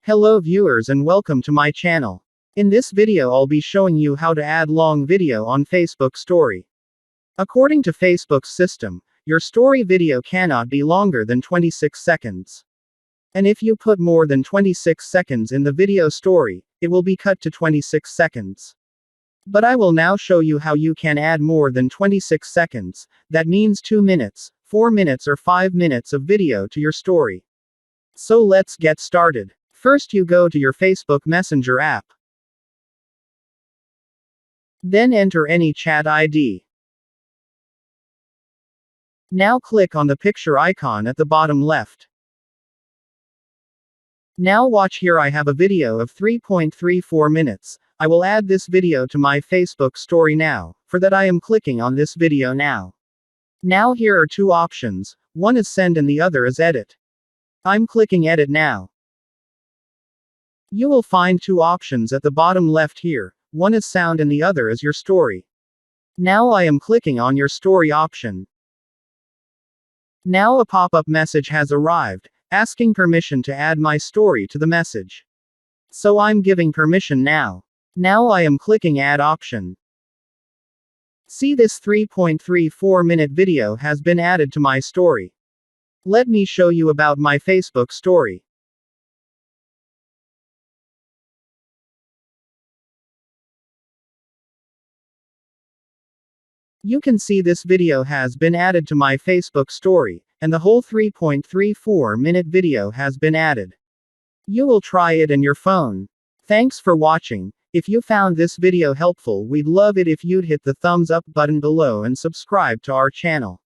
Hello viewers and welcome to my channel. In this video I'll be showing you how to add long video on Facebook story. According to Facebook's system, your story video cannot be longer than 26 seconds. And if you put more than 26 seconds in the video story, it will be cut to 26 seconds. But I will now show you how you can add more than 26 seconds, that means 2 minutes, 4 minutes or 5 minutes of video to your story. So let's get started. First you go to your Facebook Messenger app. Then enter any chat ID. Now click on the picture icon at the bottom left. Now watch here, I have a video of 3.34 minutes. I will add this video to my Facebook story now. For that I am clicking on this video now. Now here are two options, one is send and the other is edit. I'm clicking edit now. You will find two options at the bottom left here, one is sound and the other is your story. Now I am clicking on your story option. Now a pop-up message has arrived, asking permission to add my story to the message. So I'm giving permission now. Now I am clicking add option. See, this 3.34 minute video has been added to my story. Let me show you about my Facebook story. You can see this video has been added to my Facebook story, and the whole 3.34 minute video has been added. You will try it in your phone. Thanks for watching. If you found this video helpful, we'd love it if you'd hit the thumbs up button below and subscribe to our channel.